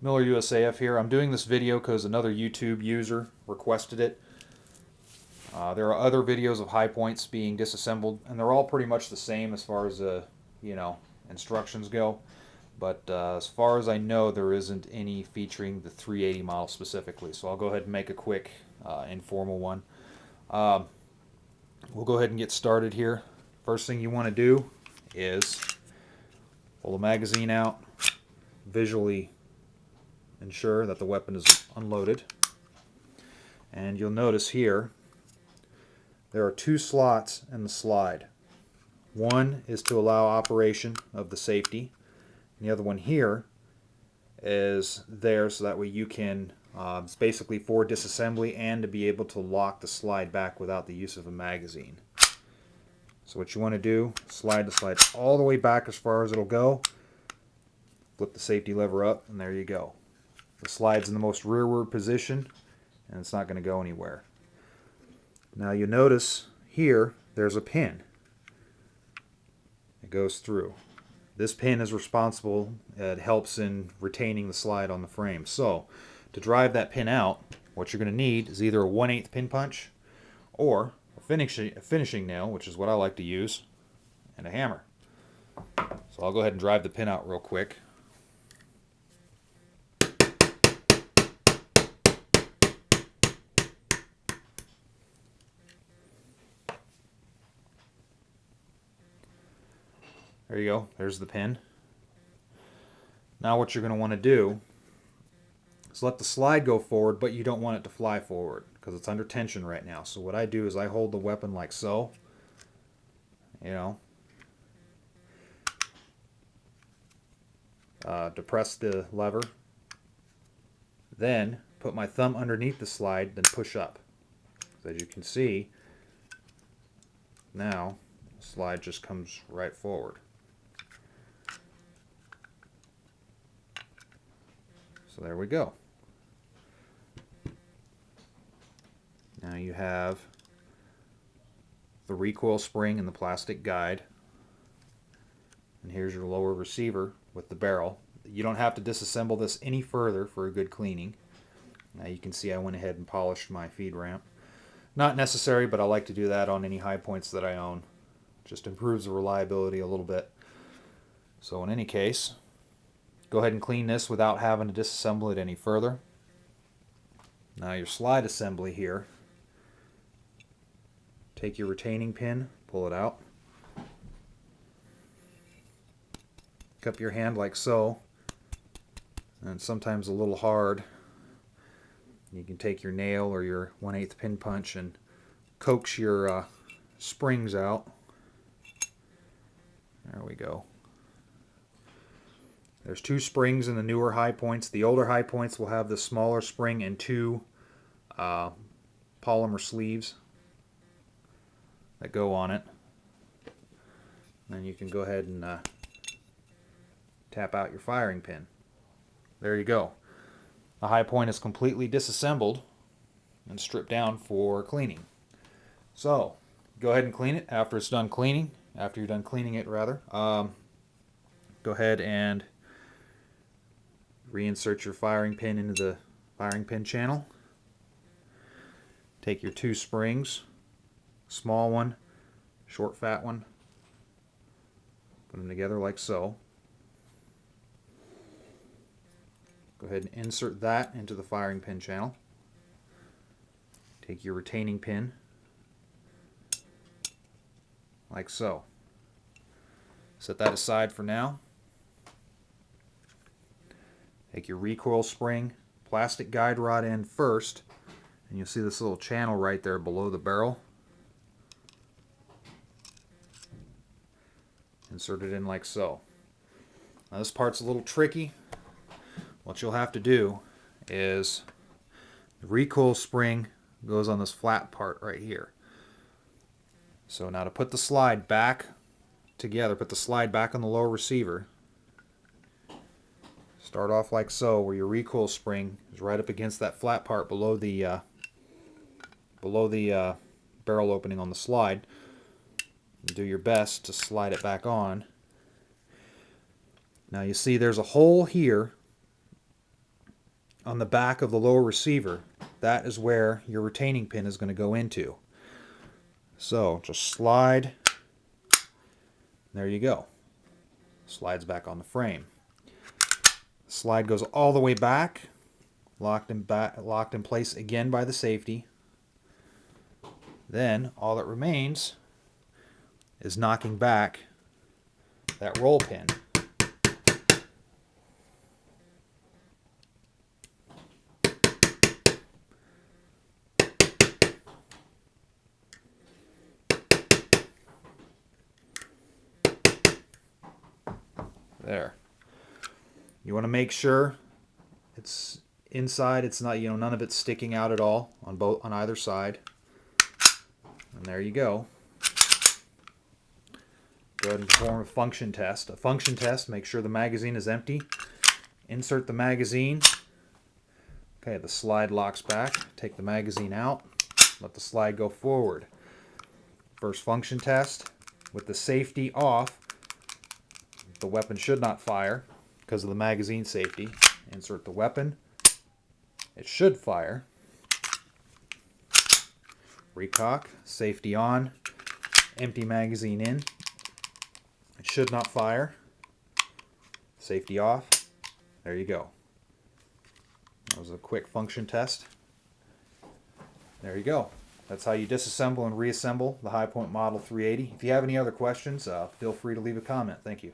Miller USAF here. I'm doing this video because another YouTube user requested it. There are other videos of high points being disassembled, and they're all pretty much the same as far as instructions go. But as far as I know, there isn't any featuring the 380 model specifically. So I'll go ahead and make a quick informal one. We'll go ahead and get started here. First thing you want to do is pull the magazine out, visually ensure that the weapon is unloaded. And you'll notice here there are two slots in the slide. One is to allow operation of the safety, and the other one here is there so that way you can, it's basically for disassembly and to be able to lock the slide back without the use of a magazine. So what you want to do, slide the slide all the way back as far as it'll go, flip the safety lever up, and there you go. The slide's in the most rearward position, and it's not going to go anywhere. Now you notice here there's a pin. It goes through. This pin is responsible. It helps in retaining the slide on the frame. So to drive that pin out, what you're going to need is either a 1/8 pin punch or a finishing nail, which is what I like to use, and a hammer. So I'll go ahead and drive the pin out real quick. There you go, there's the pin. Now what you're going to want to do is let the slide go forward, but you don't want it to fly forward because it's under tension right now. So what I do is I hold the weapon like so, depress the lever, then put my thumb underneath the slide, then push up. So as you can see, now the slide just comes right forward. So there we go. Now you have the recoil spring and the plastic guide. And here's your lower receiver with the barrel. You don't have to disassemble this any further for a good cleaning. Now you can see I went ahead and polished my feed ramp. Not necessary, but I like to do that on any high points that I own. Just improves the reliability a little bit. So in any case, go ahead and clean this without having to disassemble it any further. Now your slide assembly here. Take your retaining pin, pull it out. Cup your hand like so. And sometimes a little hard. You can take your nail or your 1/8 pin punch and coax your springs out. There we go. There's two springs in the newer high points. The older high points will have the smaller spring and two polymer sleeves that go on it. Then you can go ahead and tap out your firing pin. There you go. The high point is completely disassembled and stripped down for cleaning. So go ahead and clean it after it's done cleaning. After you're done cleaning it, rather, go ahead and reinsert your firing pin into the firing pin channel. Take your two springs, small one, short fat one, put them together like so. Go ahead and insert that into the firing pin channel. Take your retaining pin like so. Set that aside for now. Take your recoil spring, plastic guide rod in first, and you'll see this little channel right there below the barrel. Insert it in like so. Now this part's a little tricky. What you'll have to do is the recoil spring goes on this flat part right here. So now to put the slide back together, put the slide back on the lower receiver. Start off like so, where your recoil spring is right up against that flat part below the barrel opening on the slide. Do your best to slide it back on. Now you see there's a hole here on the back of the lower receiver, that is where your retaining pin is going to go into. So just slide. There you go. Slides back on the frame. Slide goes all the way back, locked in place again by the safety. Then all that remains is knocking back that roll pin. There. You want to make sure it's inside, it's not, none of it's sticking out at all on either side. And there you go. Go ahead and perform a function test. A function test, make sure the magazine is empty. Insert the magazine. Okay, the slide locks back. Take the magazine out. Let the slide go forward. First function test. With the safety off, the weapon should not fire because of the magazine safety. Insert the weapon. It should fire. Recock. Safety on. Empty magazine in. It should not fire. Safety off. There you go. That was a quick function test. There you go. That's how you disassemble and reassemble the Hi-Point Model 380. If you have any other questions, feel free to leave a comment. Thank you.